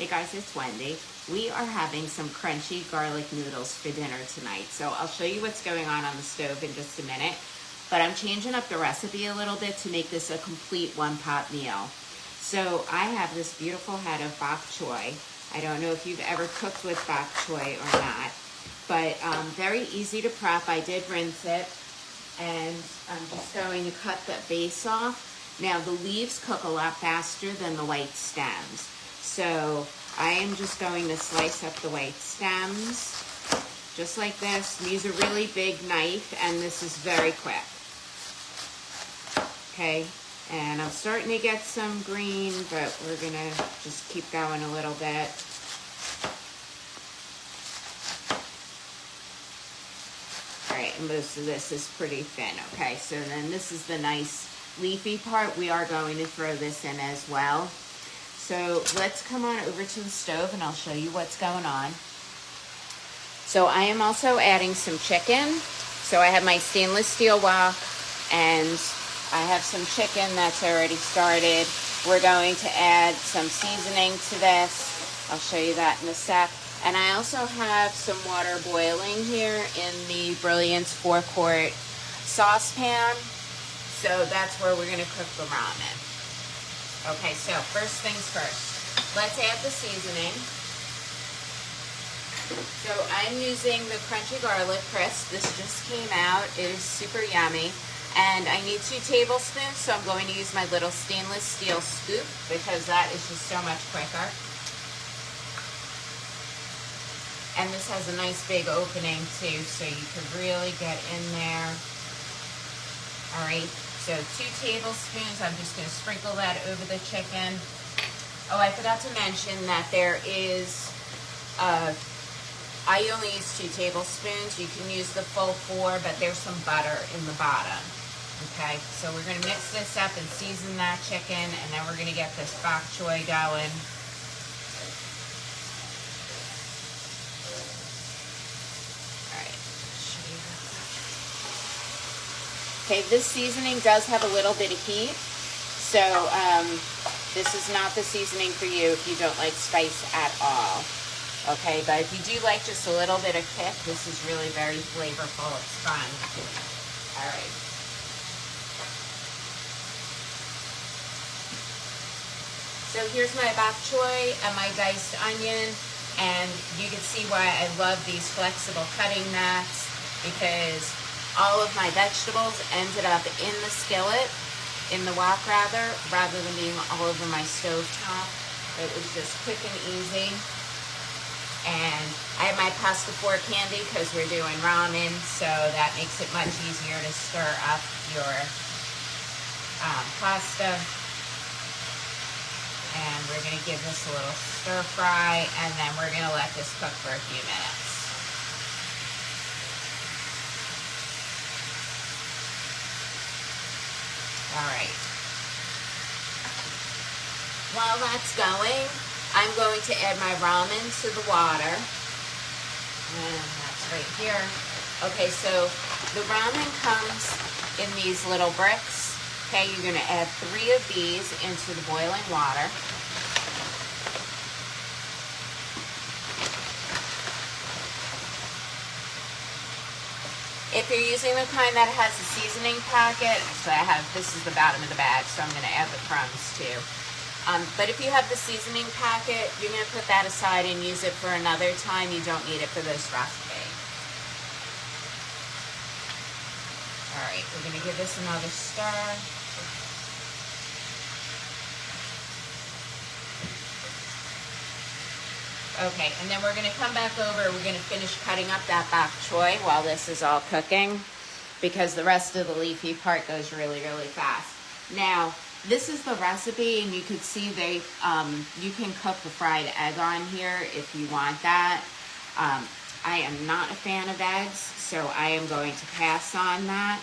Hey guys, it's Wendy. We are having some crunchy garlic noodles for dinner tonight. So I'll show you what's going on the stove in just a minute. But I'm changing up the recipe a little bit to make this a complete one-pot meal. So I have this beautiful head of bok choy. I don't know if you've ever cooked with bok choy or not, but very easy to prep. I did rinse it, and I'm just going to cut the base off. Now the leaves cook a lot faster than the white stems. So I am just going to slice up the white stems, just like this. Use a really big knife, and this is very quick. Okay, and I'm starting to get some green, but we're gonna just keep going a little bit. All right, and most of this is pretty thin. Okay, so then this is the nice leafy part. We are going to throw this in as well. So let's come on over to the stove and I'll show you what's going on. So I am also adding some chicken. So I have my stainless steel wok and I have some chicken that's already started. We're going to add some seasoning to this. I'll show you that in a sec. And I also have some water boiling here in the Brilliance 4-quart saucepan. So that's where we're gonna cook the ramen. Okay, so first things first, let's add the seasoning. So I'm using the crunchy garlic crisp. This just came out. It is super yummy. And I need 2 tablespoons, so I'm going to use my little stainless steel scoop because that is just so much quicker. And this has a nice big opening too, so you can really get in there. All right. So 2 tablespoons, I'm just going to sprinkle that over the chicken. Oh, I forgot to mention that there is, I only use 2 tablespoons. You can use the full 4, but there's some butter in the bottom. Okay, so we're going to mix this up and season that chicken, and then we're going to get this bok choy going. Okay, this seasoning does have a little bit of heat, so this is not the seasoning for you if you don't like spice at all. Okay, but if you do like just a little bit of kick, this is really very flavorful. It's fun. All right. So here's my bok choy and my diced onion, and you can see why I love these flexible cutting mats, because all of my vegetables ended up in the skillet, in the wok rather than being all over my stove top. It was just quick and easy. And I have my pasta fork handy because we're doing ramen, so that makes it much easier to stir up your pasta. And we're going to give this a little stir fry, and then we're going to let this cook for a few minutes. All right. While that's going, I'm going to add my ramen to the water. And that's right here. Okay, so the ramen comes in these little bricks. Okay, you're going to add 3 of these into the boiling water. If you're using the kind that has a seasoning packet, so this is the bottom of the bag, so I'm going to add the crumbs too. But if you have the seasoning packet, you're going to put that aside and use it for another time. You don't need it for this recipe. All right, we're going to give this another stir. Okay, and then we're going to come back over. We're going to finish cutting up that bok choy while this is all cooking, because the rest of the leafy part goes really, really fast. Now, this is the recipe, and you could see you can cook the fried egg on here if you want that. I am not a fan of eggs, so I am going to pass on that.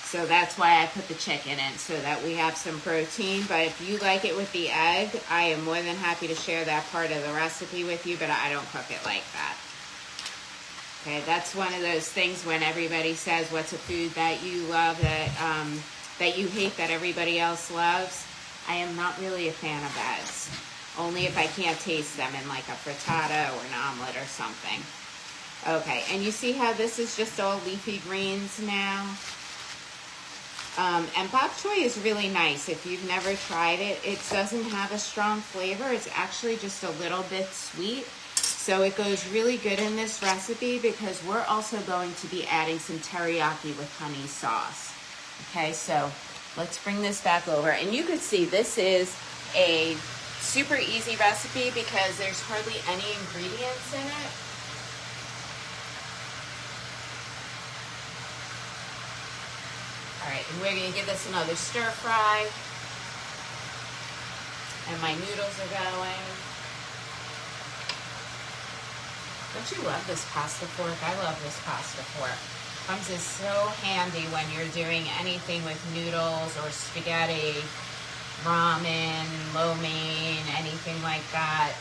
So that's why I put the chicken in, so that we have some protein. But if you like it with the egg, I am more than happy to share that part of the recipe with you, but I don't cook it like that. Okay, that's one of those things when everybody says, what's a food that you love that you hate that everybody else loves? I am not really a fan of eggs. Only if I can't taste them in like a frittata or an omelet or something. Okay, and you see how this is just all leafy greens now? And bok choy is really nice. If you've never tried it, it doesn't have a strong flavor. It's actually just a little bit sweet. So it goes really good in this recipe because we're also going to be adding some teriyaki with honey sauce. Okay, so let's bring this back over. And you can see this is a super easy recipe because there's hardly any ingredients in it. All right, and we're gonna give this another stir fry. And my noodles are going. Don't you love this pasta fork? I love this pasta fork. Comes in so handy when you're doing anything with noodles or spaghetti, ramen, lo mein, anything like that.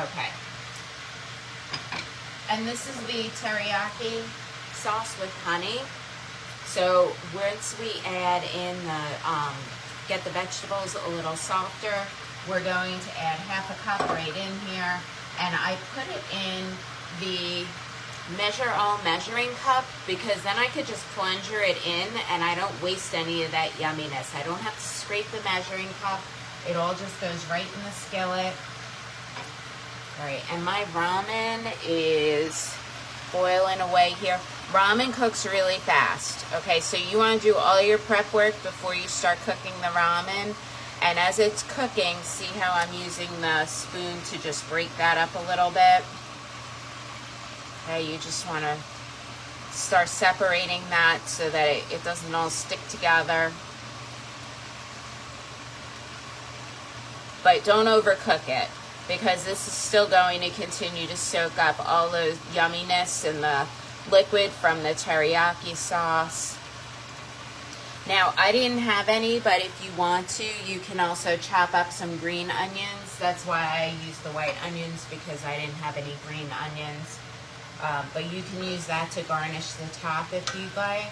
Okay. And this is the teriyaki sauce with honey. So once we add in the, get the vegetables a little softer, we're going to add half a cup right in here. And I put it in the measuring cup because then I could just plunger it in and I don't waste any of that yumminess. I don't have to scrape the measuring cup. It all just goes right in the skillet. All right, and my ramen is boiling away here. Ramen cooks really fast. Okay, so you want to do all your prep work before you start cooking the ramen. And as it's cooking, see how I'm using the spoon to just break that up a little bit. Okay, you just want to start separating that so that it doesn't all stick together. But don't overcook it, because this is still going to continue to soak up all the yumminess and the liquid from the teriyaki sauce. Now, I didn't have any, but if you want to, you can also chop up some green onions. That's why I used the white onions, because I didn't have any green onions. But you can use that to garnish the top if you'd like.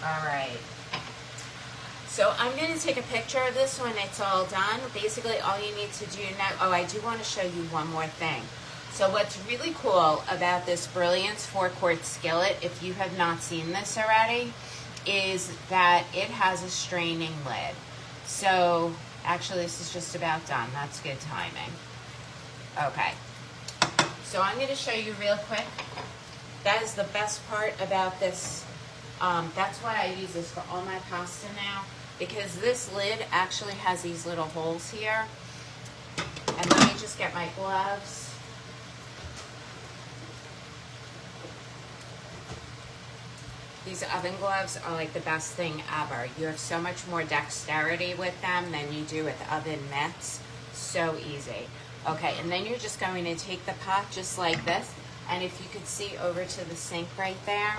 All right. So I'm going to take a picture of this when it's all done. Basically, all you need to do now, oh, I do want to show you one more thing. So what's really cool about this Brilliance 4-quart skillet, if you have not seen this already, is that it has a straining lid. So actually, this is just about done. That's good timing. Okay. So I'm going to show you real quick. That is the best part about this. That's why I use this for all my pasta now, because this lid actually has these little holes here. And let me just get my gloves. These oven gloves are like the best thing ever. You have so much more dexterity with them than you do with oven mitts. So easy. Okay, and then you're just going to take the pot just like this. And if you could see over to the sink right there,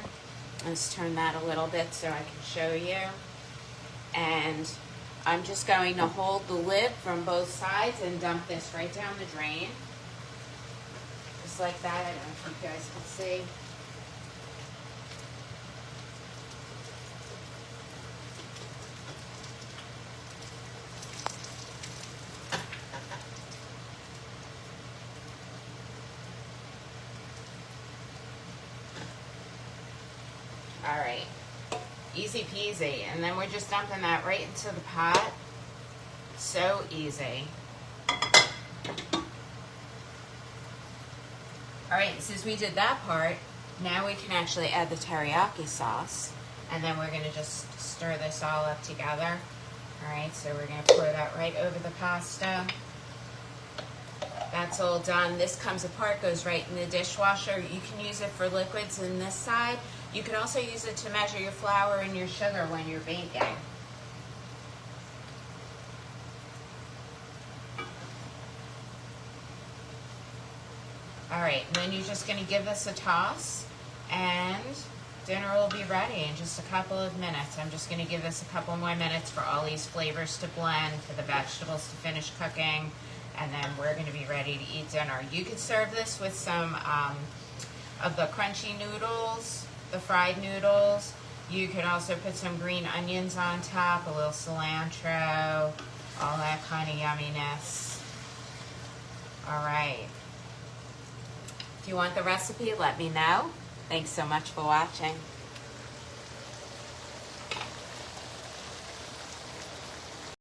let's turn that a little bit so I can show you. And I'm just going to hold the lid from both sides and dump this right down the drain. Just like that. I don't know if you guys can see. All right, easy peasy. And then we're just dumping that right into the pot. So easy. All right, since we did that part, now we can actually add the teriyaki sauce. And then we're gonna just stir this all up together. All right, so we're gonna pour that right over the pasta. That's all done. This comes apart, goes right in the dishwasher. You can use it for liquids in this side. You can also use it to measure your flour and your sugar when you're baking. All right, and then you're just going to give this a toss and dinner will be ready in just a couple of minutes. I'm just going to give this a couple more minutes for all these flavors to blend, for the vegetables to finish cooking, and then we're going to be ready to eat dinner. You could serve this with some of the crunchy noodles, the fried noodles. You could also put some green onions on top, a little cilantro, all that kind of yumminess. All right. If you want the recipe, let me know. Thanks so much for watching.